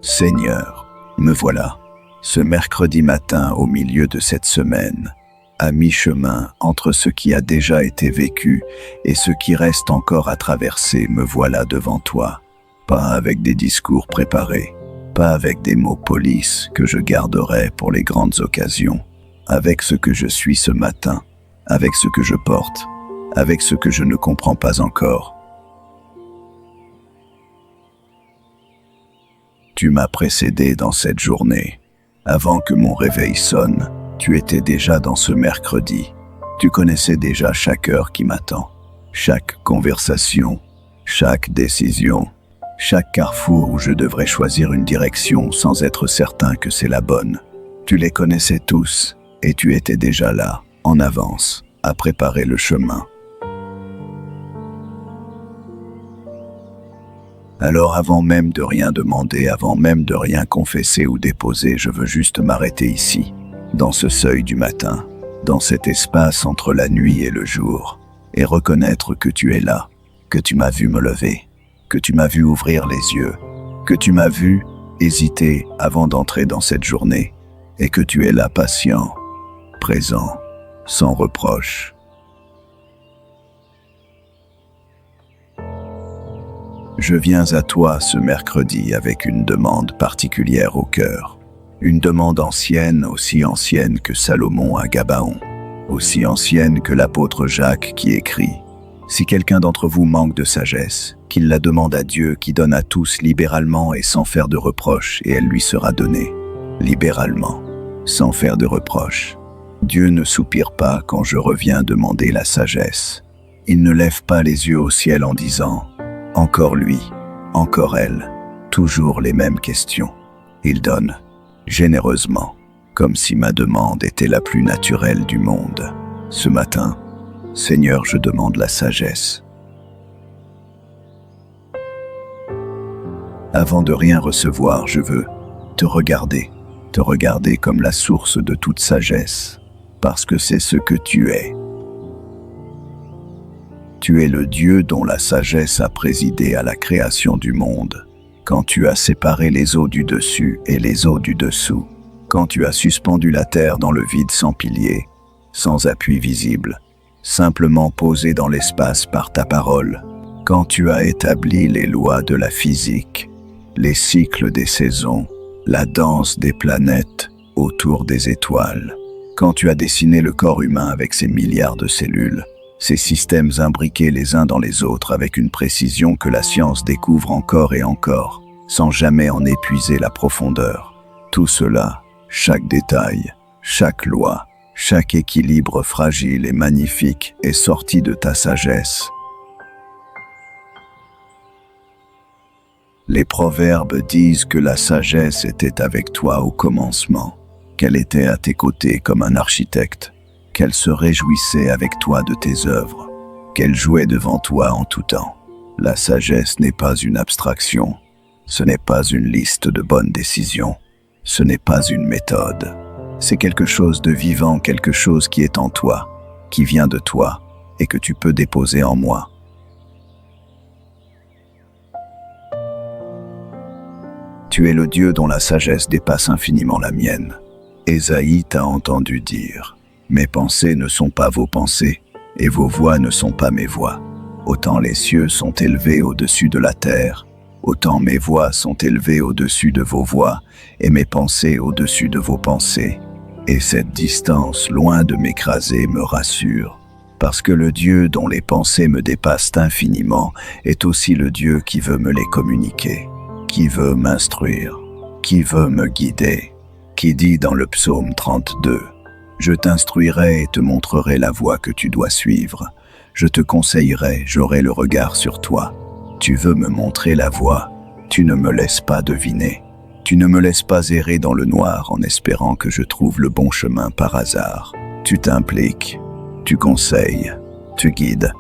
Seigneur, me voilà, ce mercredi matin au milieu de cette semaine, à mi-chemin entre ce qui a déjà été vécu et ce qui reste encore à traverser, me voilà devant toi, pas avec des discours préparés, pas avec des mots polis que je garderai pour les grandes occasions, avec ce que je suis ce matin, avec ce que je porte, avec ce que je ne comprends pas encore. Tu m'as précédé dans cette journée. Avant que mon réveil sonne, tu étais déjà dans ce mercredi. Tu connaissais déjà chaque heure qui m'attend, chaque conversation, chaque décision, chaque carrefour où je devrais choisir une direction sans être certain que c'est la bonne. Tu les connaissais tous et tu étais déjà là, en avance, à préparer le chemin. Alors avant même de rien demander, avant même de rien confesser ou déposer, je veux juste m'arrêter ici, dans ce seuil du matin, dans cet espace entre la nuit et le jour, et reconnaître que tu es là, que tu m'as vu me lever, que tu m'as vu ouvrir les yeux, que tu m'as vu hésiter avant d'entrer dans cette journée, et que tu es là patient, présent, sans reproche. Je viens à toi ce mercredi avec une demande particulière au cœur. Une demande ancienne, aussi ancienne que Salomon à Gabaon, aussi ancienne que l'apôtre Jacques qui écrit « Si quelqu'un d'entre vous manque de sagesse, qu'il la demande à Dieu qui donne à tous libéralement et sans faire de reproche, et elle lui sera donnée. » Libéralement, sans faire de reproche. Dieu ne soupire pas quand je reviens demander la sagesse. Il ne lève pas les yeux au ciel en disant « Encore lui, encore elle, toujours les mêmes questions. » Il donne, généreusement, comme si ma demande était la plus naturelle du monde. Ce matin, Seigneur, je demande la sagesse. Avant de rien recevoir, je veux te regarder comme la source de toute sagesse, parce que c'est ce que tu es. Tu es le Dieu dont la sagesse a présidé à la création du monde, quand tu as séparé les eaux du dessus et les eaux du dessous, quand tu as suspendu la terre dans le vide sans pilier, sans appui visible, simplement posé dans l'espace par ta parole, quand tu as établi les lois de la physique, les cycles des saisons, la danse des planètes autour des étoiles, quand tu as dessiné le corps humain avec ses milliards de cellules, ces systèmes imbriqués les uns dans les autres avec une précision que la science découvre encore et encore, sans jamais en épuiser la profondeur. Tout cela, chaque détail, chaque loi, chaque équilibre fragile et magnifique est sorti de ta sagesse. Les proverbes disent que la sagesse était avec toi au commencement, qu'elle était à tes côtés comme un architecte, qu'elle se réjouissait avec toi de tes œuvres, qu'elle jouait devant toi en tout temps. La sagesse n'est pas une abstraction, ce n'est pas une liste de bonnes décisions, ce n'est pas une méthode. C'est quelque chose de vivant, quelque chose qui est en toi, qui vient de toi et que tu peux déposer en moi. Tu es le Dieu dont la sagesse dépasse infiniment la mienne. Ésaïe t'a entendu dire « Mes pensées ne sont pas vos pensées, et vos voix ne sont pas mes voix. Autant les cieux sont élevés au-dessus de la terre, autant mes voix sont élevées au-dessus de vos voix, et mes pensées au-dessus de vos pensées. Et cette distance, loin de m'écraser, me rassure, parce que le Dieu dont les pensées me dépassent infiniment est aussi le Dieu qui veut me les communiquer, qui veut m'instruire, qui veut me guider, qui dit dans le psaume 32 « Je t'instruirai et te montrerai la voie que tu dois suivre. Je te conseillerai, j'aurai le regard sur toi. Tu veux me montrer la voie, tu ne me laisses pas deviner. Tu ne me laisses pas errer dans le noir en espérant que je trouve le bon chemin par hasard. Tu t'impliques, tu conseilles, tu guides. »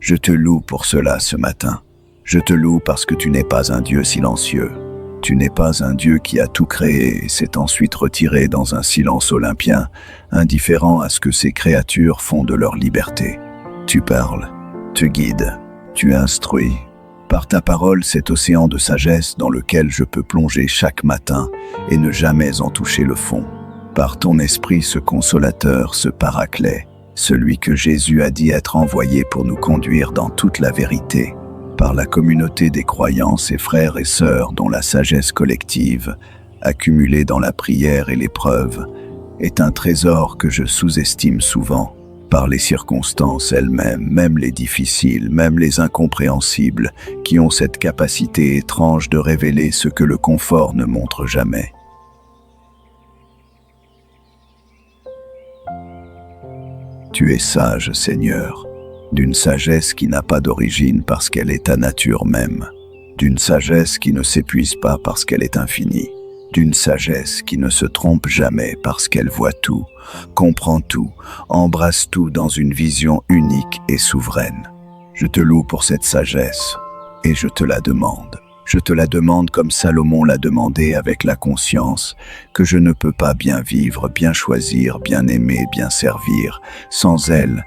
Je te loue pour cela ce matin. Je te loue parce que tu n'es pas un Dieu silencieux. Tu n'es pas un Dieu qui a tout créé et s'est ensuite retiré dans un silence olympien, indifférent à ce que ses créatures font de leur liberté. Tu parles, tu guides, tu instruis, Par ta parole, cet océan de sagesse dans lequel je peux plonger chaque matin et ne jamais en toucher le fond. Par ton esprit, ce consolateur, ce paraclet, celui que Jésus a dit être envoyé pour nous conduire dans toute la vérité. Par la communauté des croyants et frères et sœurs dont la sagesse collective, accumulée dans la prière et l'épreuve, est un trésor que je sous-estime souvent. Par les circonstances elles-mêmes, même les difficiles, même les incompréhensibles, qui ont cette capacité étrange de révéler ce que le confort ne montre jamais. Tu es sage, Seigneur, d'une sagesse qui n'a pas d'origine parce qu'elle est ta nature même, d'une sagesse qui ne s'épuise pas parce qu'elle est infinie, d'une sagesse qui ne se trompe jamais parce qu'elle voit tout, comprend tout, embrasse tout dans une vision unique et souveraine. Je te loue pour cette sagesse et je te la demande. Je te la demande comme Salomon l'a demandé avec la conscience que je ne peux pas bien vivre, bien choisir, bien aimer, bien servir sans elle.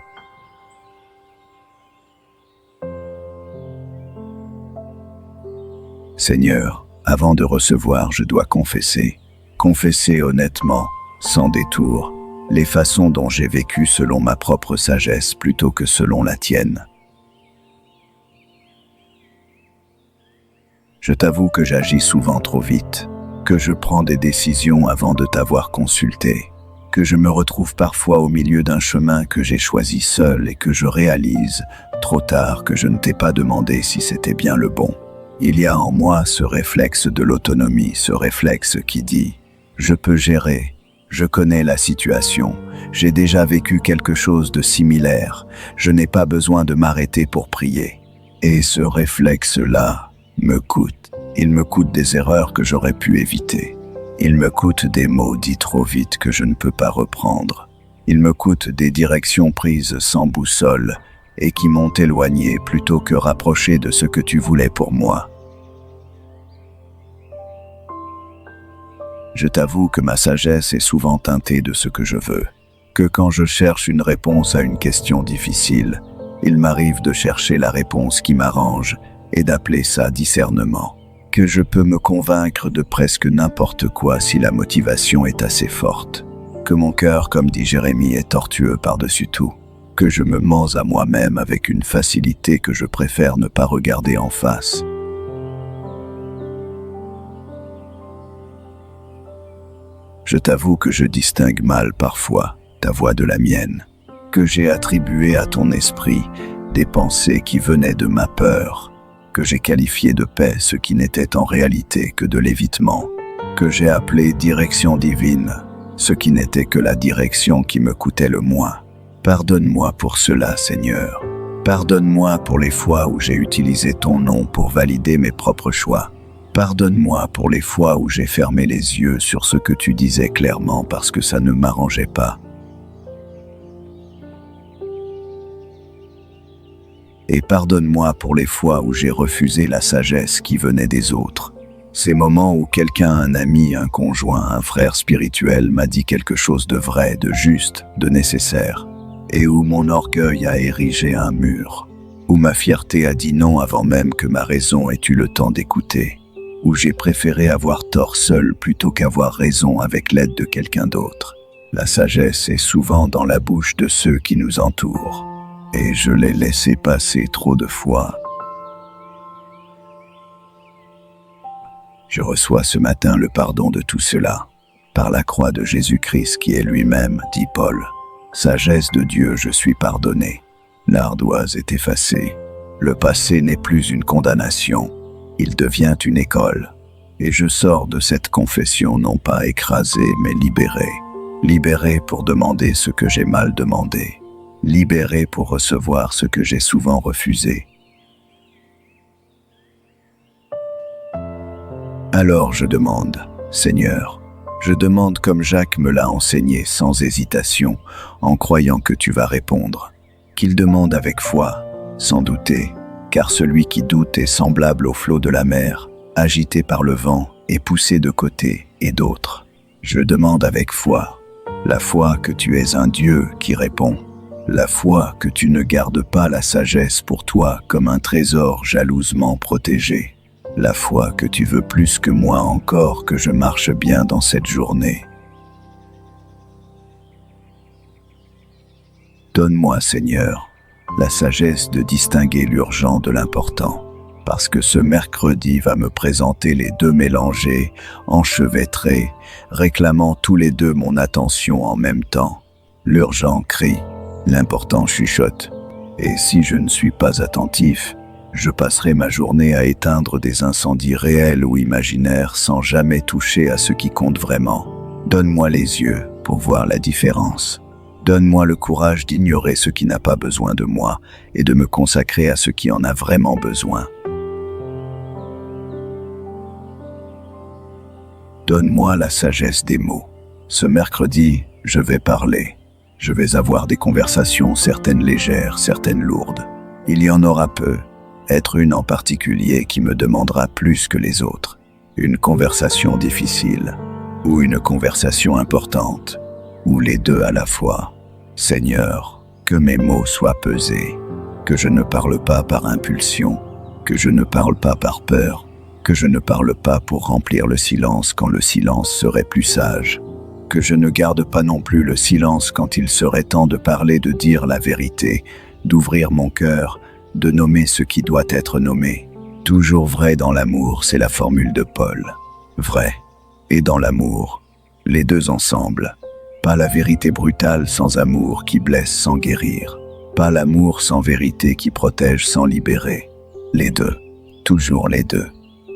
Seigneur, avant de recevoir, je dois confesser honnêtement, sans détour, les façons dont j'ai vécu selon ma propre sagesse plutôt que selon la tienne. Je t'avoue que j'agis souvent trop vite, que je prends des décisions avant de t'avoir consulté, que je me retrouve parfois au milieu d'un chemin que j'ai choisi seul et que je réalise, trop tard, que je ne t'ai pas demandé si c'était bien le bon. Il y a en moi ce réflexe de l'autonomie, ce réflexe qui dit « Je peux gérer, je connais la situation, j'ai déjà vécu quelque chose de similaire, je n'ai pas besoin de m'arrêter pour prier. » Et ce réflexe-là me coûte. Il me coûte des erreurs que j'aurais pu éviter. Il me coûte des mots dits trop vite que je ne peux pas reprendre. Il me coûte des directions prises sans boussole et qui m'ont éloigné plutôt que rapproché de ce que tu voulais pour moi. Je t'avoue que ma sagesse est souvent teintée de ce que je veux, que quand je cherche une réponse à une question difficile, il m'arrive de chercher la réponse qui m'arrange et d'appeler ça discernement, que je peux me convaincre de presque n'importe quoi si la motivation est assez forte, que mon cœur, comme dit Jérémie, est tortueux par-dessus tout, que je me mens à moi-même avec une facilité que je préfère ne pas regarder en face. Je t'avoue que je distingue mal parfois ta voix de la mienne, que j'ai attribué à ton esprit des pensées qui venaient de ma peur, que j'ai qualifié de paix ce qui n'était en réalité que de l'évitement, que j'ai appelé direction divine, ce qui n'était que la direction qui me coûtait le moins. Pardonne-moi pour cela, Seigneur. Pardonne-moi pour les fois où j'ai utilisé ton nom pour valider mes propres choix. Pardonne-moi pour les fois où j'ai fermé les yeux sur ce que tu disais clairement parce que ça ne m'arrangeait pas. Et pardonne-moi pour les fois où j'ai refusé la sagesse qui venait des autres. Ces moments où quelqu'un, un ami, un conjoint, un frère spirituel m'a dit quelque chose de vrai, de juste, de nécessaire, et où mon orgueil a érigé un mur, où ma fierté a dit non avant même que ma raison ait eu le temps d'écouter, où j'ai préféré avoir tort seul plutôt qu'avoir raison avec l'aide de quelqu'un d'autre. La sagesse est souvent dans la bouche de ceux qui nous entourent. Et je l'ai laissé passer trop de fois. Je reçois ce matin le pardon de tout cela, par la croix de Jésus-Christ qui est lui-même, dit Paul. Sagesse de Dieu, je suis pardonné. L'ardoise est effacée. Le passé n'est plus une condamnation, il devient une école. Et je sors de cette confession non pas écrasé, mais libéré. Libéré pour demander ce que j'ai mal demandé. Libéré pour recevoir ce que j'ai souvent refusé. Alors je demande, Seigneur, je demande comme Jacques me l'a enseigné sans hésitation, en croyant que tu vas répondre, qu'il demande avec foi, sans douter, car celui qui doute est semblable au flot de la mer, agité par le vent et poussé de côté et d'autre. Je demande avec foi, la foi que tu es un Dieu qui répond. La foi que tu ne gardes pas la sagesse pour toi comme un trésor jalousement protégé. La foi que tu veux plus que moi encore que je marche bien dans cette journée. Donne-moi, Seigneur, la sagesse de distinguer l'urgent de l'important, parce que ce mercredi va me présenter les deux mélangés, enchevêtrés, réclamant tous les deux mon attention en même temps. L'urgent crie, l'important chuchote, et si je ne suis pas attentif, je passerai ma journée à éteindre des incendies réels ou imaginaires sans jamais toucher à ce qui compte vraiment. Donne-moi les yeux pour voir la différence. Donne-moi le courage d'ignorer ce qui n'a pas besoin de moi et de me consacrer à ce qui en a vraiment besoin. Donne-moi la sagesse des mots. Ce mercredi, je vais parler. Je vais avoir des conversations, certaines légères, certaines lourdes. Il y en aura peu. Être une en particulier qui me demandera plus que les autres. Une conversation difficile, ou une conversation importante, ou les deux à la fois. Seigneur, que mes mots soient pesés, que je ne parle pas par impulsion, que je ne parle pas par peur, que je ne parle pas pour remplir le silence quand le silence serait plus sage, que je ne garde pas non plus le silence quand il serait temps de parler, de dire la vérité, d'ouvrir mon cœur, de nommer ce qui doit être nommé. Toujours vrai dans l'amour, c'est la formule de Paul. Vrai et dans l'amour, les deux ensemble. Pas la vérité brutale sans amour qui blesse sans guérir. Pas l'amour sans vérité qui protège sans libérer. Les deux, toujours les deux.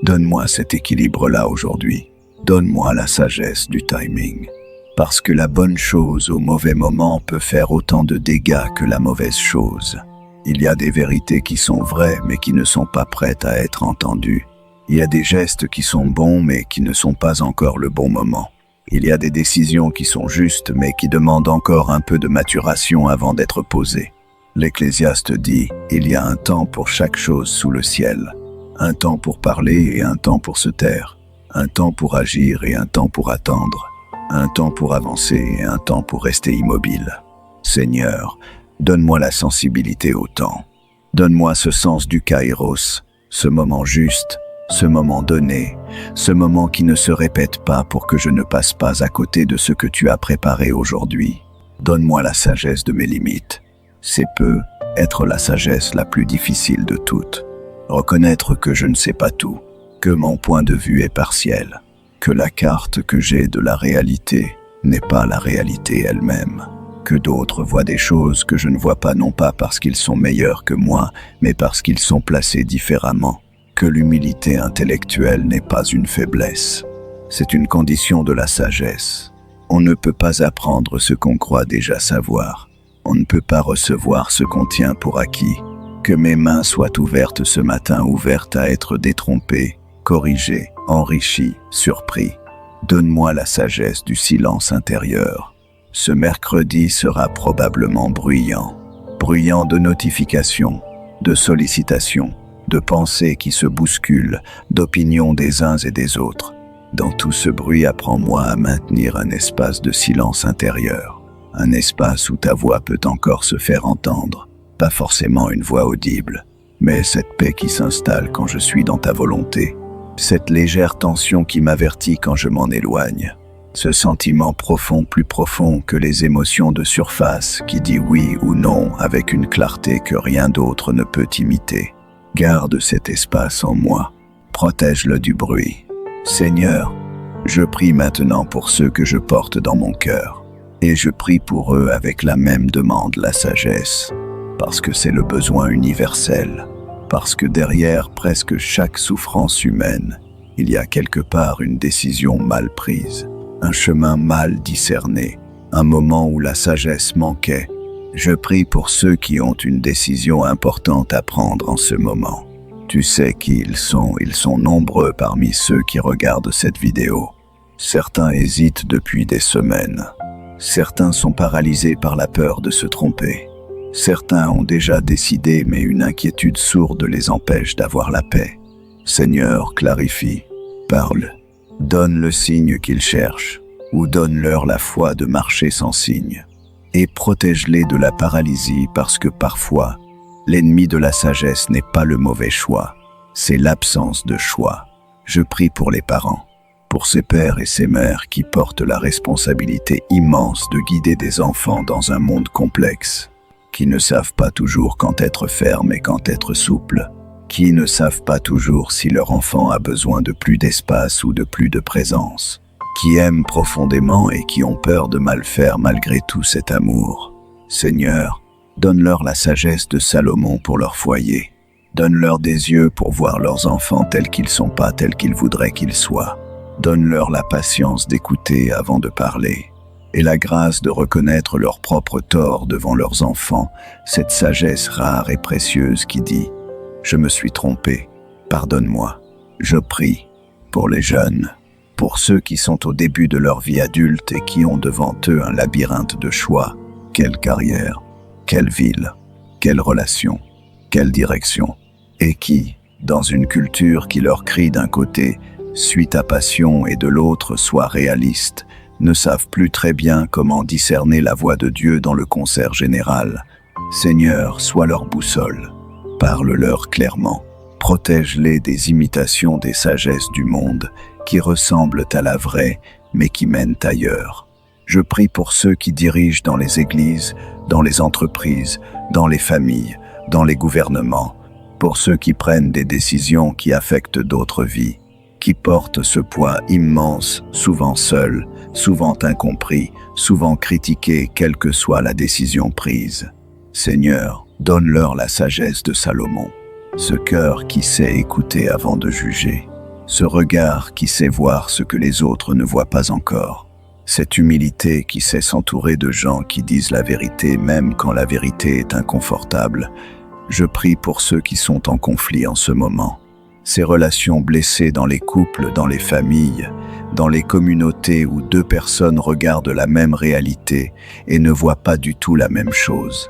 Donne-moi cet équilibre-là aujourd'hui. Donne-moi la sagesse du timing. Parce que la bonne chose au mauvais moment peut faire autant de dégâts que la mauvaise chose. Il y a des vérités qui sont vraies mais qui ne sont pas prêtes à être entendues. Il y a des gestes qui sont bons mais qui ne sont pas encore le bon moment. Il y a des décisions qui sont justes mais qui demandent encore un peu de maturation avant d'être posées. L'Ecclésiaste dit « Il y a un temps pour chaque chose sous le ciel, un temps pour parler et un temps pour se taire, un temps pour agir et un temps pour attendre, un temps pour avancer et un temps pour rester immobile. Seigneur, donne-moi la sensibilité au temps. Donne-moi ce sens du kairos, ce moment juste, ce moment donné, ce moment qui ne se répète pas pour que je ne passe pas à côté de ce que tu as préparé aujourd'hui. Donne-moi la sagesse de mes limites. C'est peu être la sagesse la plus difficile de toutes. Reconnaître que je ne sais pas tout, que mon point de vue est partiel, que la carte que j'ai de la réalité n'est pas la réalité elle-même, que d'autres voient des choses que je ne vois pas non pas parce qu'ils sont meilleurs que moi, mais parce qu'ils sont placés différemment. Que l'humilité intellectuelle n'est pas une faiblesse. C'est une condition de la sagesse. On ne peut pas apprendre ce qu'on croit déjà savoir. On ne peut pas recevoir ce qu'on tient pour acquis. Que mes mains soient ouvertes ce matin, ouvertes à être détrompées, corrigées, enrichies, surpris. Donne-moi la sagesse du silence intérieur. Ce mercredi sera probablement bruyant. Bruyant de notifications, de sollicitations, de pensées qui se bousculent, d'opinions des uns et des autres. Dans tout ce bruit, apprends-moi à maintenir un espace de silence intérieur, un espace où ta voix peut encore se faire entendre, pas forcément une voix audible, mais cette paix qui s'installe quand je suis dans ta volonté, cette légère tension qui m'avertit quand je m'en éloigne, ce sentiment profond, plus profond que les émotions de surface qui dit oui ou non avec une clarté que rien d'autre ne peut imiter. Garde cet espace en moi, protège-le du bruit. Seigneur, je prie maintenant pour ceux que je porte dans mon cœur, et je prie pour eux avec la même demande, la sagesse, parce que c'est le besoin universel, parce que derrière presque chaque souffrance humaine, il y a quelque part une décision mal prise, un chemin mal discerné, un moment où la sagesse manquait. Je prie pour ceux qui ont une décision importante à prendre en ce moment. Tu sais qui ils sont nombreux parmi ceux qui regardent cette vidéo. Certains hésitent depuis des semaines. Certains sont paralysés par la peur de se tromper. Certains ont déjà décidé, mais une inquiétude sourde les empêche d'avoir la paix. Seigneur, clarifie, parle, donne le signe qu'ils cherchent, ou donne-leur la foi de marcher sans signe. et protège-les de la paralysie parce que parfois, l'ennemi de la sagesse n'est pas le mauvais choix, c'est l'absence de choix. Je prie pour les parents, pour ces pères et ces mères qui portent la responsabilité immense de guider des enfants dans un monde complexe, qui ne savent pas toujours quand être ferme et quand être souple, qui ne savent pas toujours si leur enfant a besoin de plus d'espace ou de plus de présence, qui aiment profondément et qui ont peur de mal faire malgré tout cet amour. Seigneur, donne-leur la sagesse de Salomon pour leur foyer. Donne-leur des yeux pour voir leurs enfants tels qu'ils sont pas tels qu'ils voudraient qu'ils soient. Donne-leur la patience d'écouter avant de parler et la grâce de reconnaître leurs propres torts devant leurs enfants, cette sagesse rare et précieuse qui dit « Je me suis trompé, pardonne-moi ». Je prie pour les jeunes, pour ceux qui sont au début de leur vie adulte et qui ont devant eux un labyrinthe de choix. Quelle carrière, quelle ville, quelle relation, quelle direction, et qui, dans une culture qui leur crie d'un côté « suis ta passion » et de l'autre « sois réaliste », ne savent plus très bien comment discerner la voix de Dieu dans le concert général. Seigneur, sois leur boussole, parle-leur clairement, protège-les des imitations des sagesses du monde qui ressemblent à la vraie, mais qui mènent ailleurs. Je prie pour ceux qui dirigent dans les églises, dans les entreprises, dans les familles, dans les gouvernements, pour ceux qui prennent des décisions qui affectent d'autres vies, qui portent ce poids immense, souvent seuls, souvent incompris, souvent critiqués, quelle que soit la décision prise. Seigneur, donne-leur la sagesse de Salomon, ce cœur qui sait écouter avant de juger, ce regard qui sait voir ce que les autres ne voient pas encore, cette humilité qui sait s'entourer de gens qui disent la vérité même quand la vérité est inconfortable. Je prie pour ceux qui sont en conflit en ce moment, ces relations blessées dans les couples, dans les familles, dans les communautés où deux personnes regardent la même réalité et ne voient pas du tout la même chose,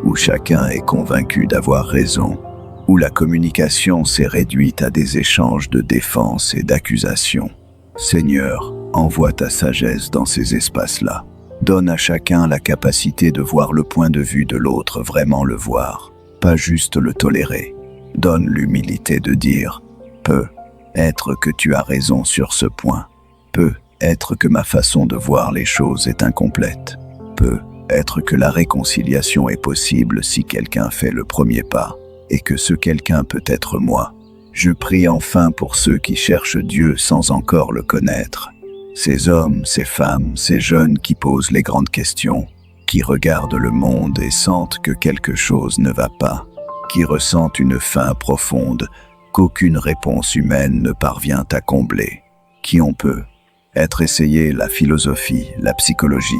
où chacun est convaincu d'avoir raison, où la communication s'est réduite à des échanges de défense et d'accusations. Seigneur, envoie ta sagesse dans ces espaces-là. Donne à chacun la capacité de voir le point de vue de l'autre, vraiment le voir, pas juste le tolérer. Donne l'humilité de dire « peut être que tu as raison sur ce point, peut être que ma façon de voir les choses est incomplète, peut être que la réconciliation est possible si quelqu'un fait le premier pas, et que ce quelqu'un peut être moi. » Je prie enfin pour ceux qui cherchent Dieu sans encore le connaître. Ces hommes, ces femmes, ces jeunes qui posent les grandes questions, qui regardent le monde et sentent que quelque chose ne va pas, qui ressentent une faim profonde qu'aucune réponse humaine ne parvient à combler, qui ont peu être essayé la philosophie, la psychologie,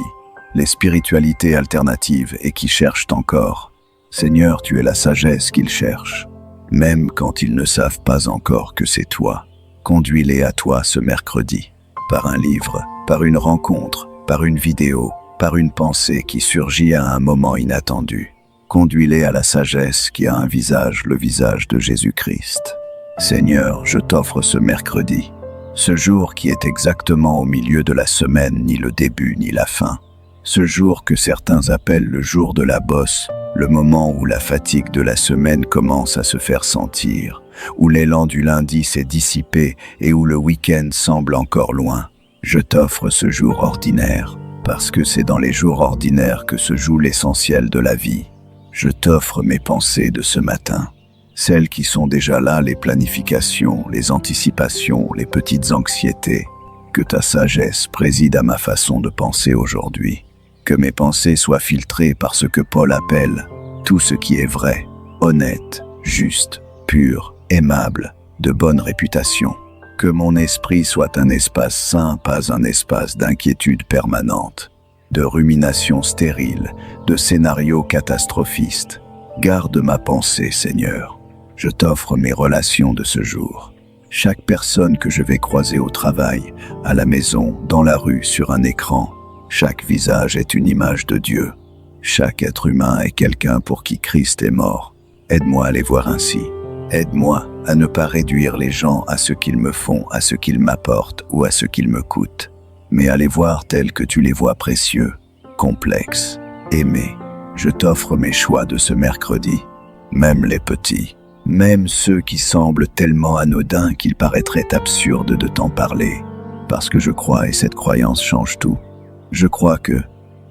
les spiritualités alternatives et qui cherchent encore. Seigneur, tu es la sagesse qu'ils cherchent, même quand ils ne savent pas encore que c'est toi. Conduis-les à toi ce mercredi, par un livre, par une rencontre, par une vidéo, par une pensée qui surgit à un moment inattendu. Conduis-les à la sagesse qui a un visage, le visage de Jésus-Christ. Seigneur, je t'offre ce mercredi, ce jour qui est exactement au milieu de la semaine, ni le début ni la fin. Ce jour que certains appellent le jour de la bosse, le moment où la fatigue de la semaine commence à se faire sentir, où l'élan du lundi s'est dissipé et où le week-end semble encore loin. Je t'offre ce jour ordinaire, parce que c'est dans les jours ordinaires que se joue l'essentiel de la vie. Je t'offre mes pensées de ce matin, celles qui sont déjà là, les planifications, les anticipations, les petites anxiétés. Que ta sagesse préside à ma façon de penser aujourd'hui. Que mes pensées soient filtrées par ce que Paul appelle tout ce qui est vrai, honnête, juste, pur, aimable, de bonne réputation. Que mon esprit soit un espace sain, pas un espace d'inquiétude permanente, de rumination stérile, de scénarios catastrophistes. Garde ma pensée, Seigneur. Je t'offre mes relations de ce jour. Chaque personne que je vais croiser au travail, à la maison, dans la rue, sur un écran, chaque visage est une image de Dieu. Chaque être humain est quelqu'un pour qui Christ est mort. Aide-moi à les voir ainsi. Aide-moi à ne pas réduire les gens à ce qu'ils me font, à ce qu'ils m'apportent ou à ce qu'ils me coûtent, mais à les voir tels que tu les vois précieux, complexes Aimé, je t'offre mes choix de ce mercredi, même les petits, même ceux qui semblent tellement anodins qu'il paraîtrait absurde de t'en parler, parce que je crois, et cette croyance change tout. Je crois que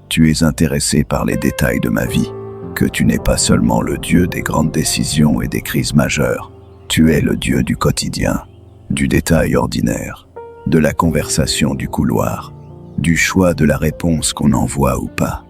tu es intéressé par les détails de ma vie, que tu n'es pas seulement le Dieu des grandes décisions et des crises majeures, tu es le Dieu du quotidien, du détail ordinaire, de la conversation du couloir, du choix de la réponse qu'on envoie ou pas,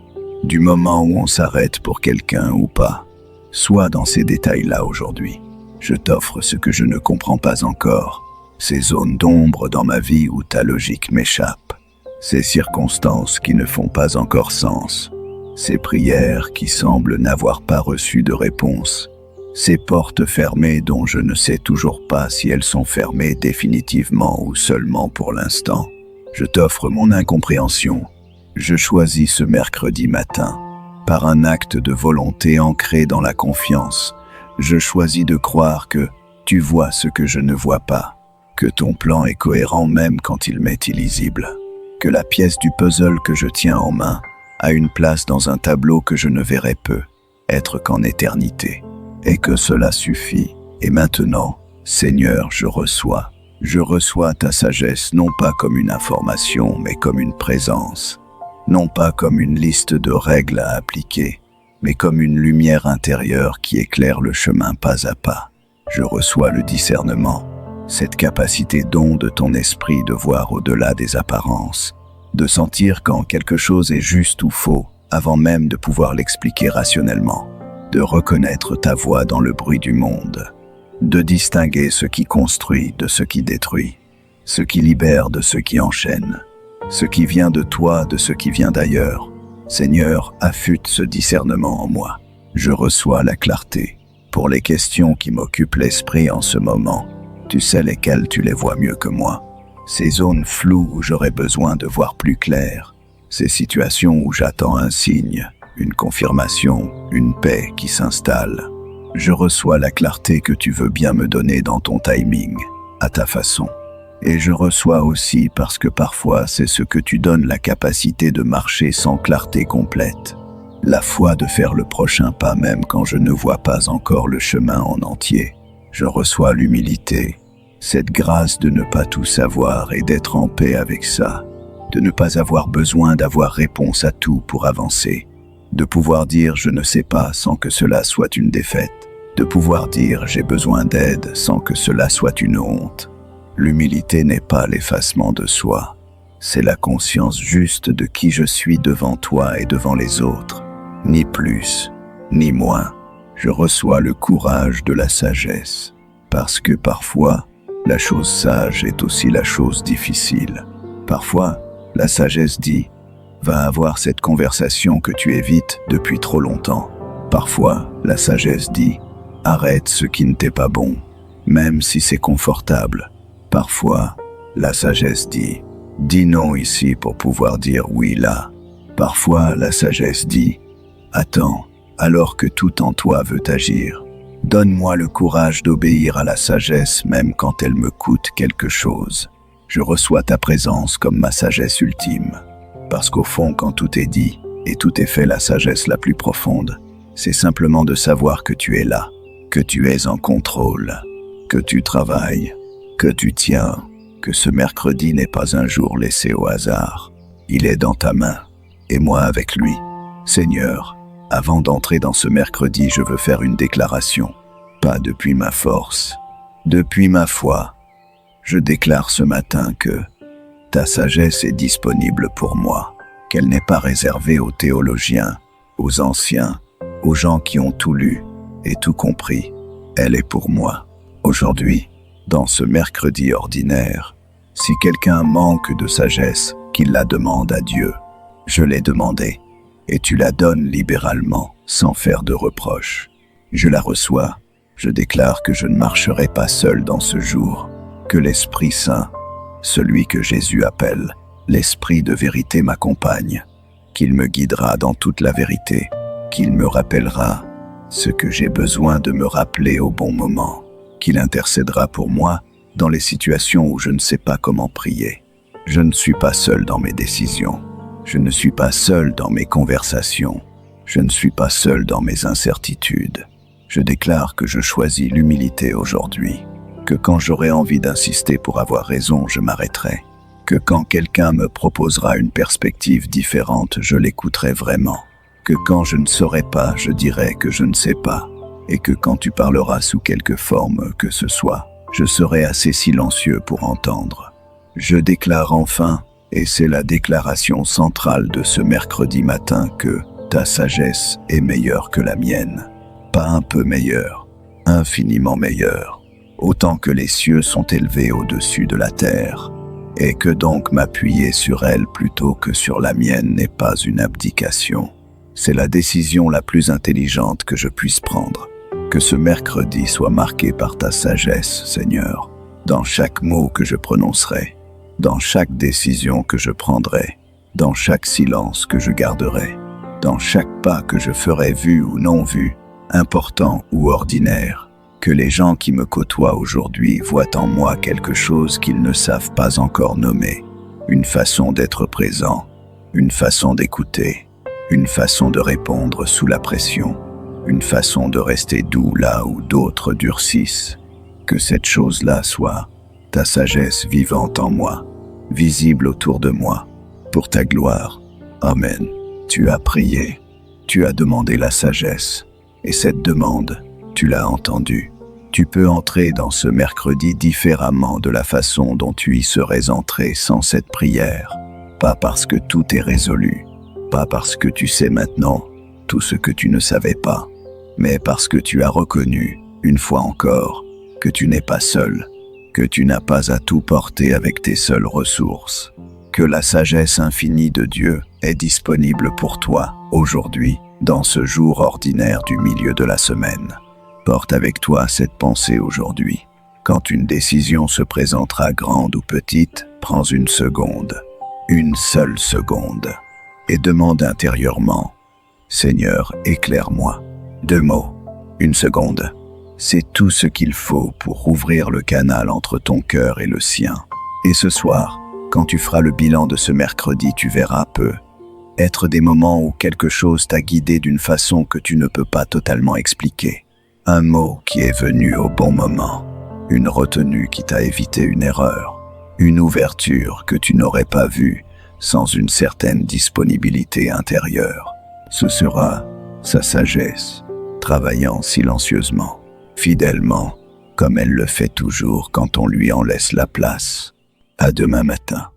du moment où on s'arrête pour quelqu'un ou pas. Sois dans ces détails-là aujourd'hui. Je t'offre ce que je ne comprends pas encore, ces zones d'ombre dans ma vie où ta logique m'échappe, ces circonstances qui ne font pas encore sens, ces prières qui semblent n'avoir pas reçu de réponse, ces portes fermées dont je ne sais toujours pas si elles sont fermées définitivement ou seulement pour l'instant. Je t'offre mon incompréhension. Je choisis ce mercredi matin, par un acte de volonté ancré dans la confiance. Je choisis de croire que tu vois ce que je ne vois pas, que ton plan est cohérent même quand il m'est illisible, que la pièce du puzzle que je tiens en main a une place dans un tableau que je ne verrai peu être qu'en éternité, et que cela suffit. Et maintenant, Seigneur, je reçois ta sagesse non pas comme une information, mais comme une présence, non pas comme une liste de règles à appliquer, mais comme une lumière intérieure qui éclaire le chemin pas à pas. Je reçois le discernement, cette capacité don de ton esprit de voir au-delà des apparences, de sentir quand quelque chose est juste ou faux, avant même de pouvoir l'expliquer rationnellement, de reconnaître ta voix dans le bruit du monde, de distinguer ce qui construit de ce qui détruit, ce qui libère de ce qui enchaîne, ce qui vient de toi de ce qui vient d'ailleurs. Seigneur, affûte ce discernement en moi. Je reçois la clarté pour les questions qui m'occupent l'esprit en ce moment. Tu sais lesquelles, tu les vois mieux que moi. Ces zones floues où j'aurais besoin de voir plus clair, ces situations où j'attends un signe, une confirmation, une paix qui s'installe. Je reçois la clarté que tu veux bien me donner dans ton timing, à ta façon. Et je reçois aussi parce que parfois c'est ce que tu donnes, la capacité de marcher sans clarté complète, la foi de faire le prochain pas même quand je ne vois pas encore le chemin en entier. Je reçois l'humilité, cette grâce de ne pas tout savoir et d'être en paix avec ça, de ne pas avoir besoin d'avoir réponse à tout pour avancer, de pouvoir dire je ne sais pas sans que cela soit une défaite, de pouvoir dire j'ai besoin d'aide sans que cela soit une honte. L'humilité n'est pas l'effacement de soi, c'est la conscience juste de qui je suis devant toi et devant les autres, ni plus, ni moins. Je reçois le courage de la sagesse, parce que parfois, la chose sage est aussi la chose difficile. Parfois, la sagesse dit « Va avoir cette conversation que tu évites depuis trop longtemps ». Parfois, la sagesse dit « Arrête ce qui ne t'est pas bon, même si c'est confortable ». Parfois, la sagesse dit « Dis non ici pour pouvoir dire oui là ». Parfois, la sagesse dit « Attends, alors que tout en toi veut agir. Donne-moi le courage d'obéir à la sagesse même quand elle me coûte quelque chose. Je reçois ta présence comme ma sagesse ultime. Parce qu'au fond, quand tout est dit et tout est fait, la sagesse la plus profonde, c'est simplement de savoir que tu es là, que tu es en contrôle, que tu travailles, que tu tiens, que ce mercredi n'est pas un jour laissé au hasard. Il est dans ta main, et moi avec lui. Seigneur, avant d'entrer dans ce mercredi, je veux faire une déclaration. Pas depuis ma force, depuis ma foi. Je déclare ce matin que ta sagesse est disponible pour moi, qu'elle n'est pas réservée aux théologiens, aux anciens, aux gens qui ont tout lu et tout compris. Elle est pour moi. Aujourd'hui, dans ce mercredi ordinaire, si quelqu'un manque de sagesse, qu'il la demande à Dieu. Je l'ai demandée, et tu la donnes libéralement, sans faire de reproches. Je la reçois, je déclare que je ne marcherai pas seul dans ce jour, que l'Esprit Saint, celui que Jésus appelle l'Esprit de vérité, m'accompagne, qu'il me guidera dans toute la vérité, qu'il me rappellera ce que j'ai besoin de me rappeler au bon moment, qu'il intercédera pour moi dans les situations où je ne sais pas comment prier. Je ne suis pas seul dans mes décisions, je ne suis pas seul dans mes conversations, Je ne suis pas seul dans mes incertitudes. Je déclare que je choisis l'humilité aujourd'hui, que quand j'aurai envie d'insister pour avoir raison, je m'arrêterai, que quand quelqu'un me proposera une perspective différente, je l'écouterai vraiment, que quand je ne saurai pas, je dirai que je ne sais pas, et que quand tu parleras sous quelque forme que ce soit, je serai assez silencieux pour entendre. Je déclare enfin, et c'est la déclaration centrale de ce mercredi matin, que ta sagesse est meilleure que la mienne. Pas un peu meilleure, infiniment meilleure, autant que les cieux sont élevés au-dessus de la terre, et que donc m'appuyer sur elle plutôt que sur la mienne n'est pas une abdication. C'est la décision la plus intelligente que je puisse prendre. Que ce mercredi soit marqué par ta sagesse, Seigneur, dans chaque mot que je prononcerai, dans chaque décision que je prendrai, dans chaque silence que je garderai, dans chaque pas que je ferai vu ou non vu, important ou ordinaire, que les gens qui me côtoient aujourd'hui voient en moi quelque chose qu'ils ne savent pas encore nommer, une façon d'être présent, une façon d'écouter, une façon de répondre sous la pression, une façon de rester doux là où d'autres durcissent. Que cette chose-là soit ta sagesse vivante en moi, visible autour de moi, pour ta gloire. Amen. Tu as prié, tu as demandé la sagesse, et cette demande, tu l'as entendue. Tu peux entrer dans ce mercredi différemment de la façon dont tu y serais entré sans cette prière. Pas parce que tout est résolu, pas parce que tu sais maintenant tout ce que tu ne savais pas, mais parce que tu as reconnu, une fois encore, que tu n'es pas seul, que tu n'as pas à tout porter avec tes seules ressources, que la sagesse infinie de Dieu est disponible pour toi, aujourd'hui, dans ce jour ordinaire du milieu de la semaine. Porte avec toi cette pensée aujourd'hui. Quand une décision se présentera grande ou petite, prends une seconde, une seule seconde, et demande intérieurement, « Seigneur, éclaire-moi ». 2 mots, 1 seconde. C'est tout ce qu'il faut pour ouvrir le canal entre ton cœur et le sien. Et ce soir, quand tu feras le bilan de ce mercredi, tu verras être des moments où quelque chose t'a guidé d'une façon que tu ne peux pas totalement expliquer. Un mot qui est venu au bon moment, une retenue qui t'a évité une erreur, une ouverture que tu n'aurais pas vue sans une certaine disponibilité intérieure. Ce sera sa sagesse, travaillant silencieusement, fidèlement, comme elle le fait toujours quand on lui en laisse la place. À demain matin.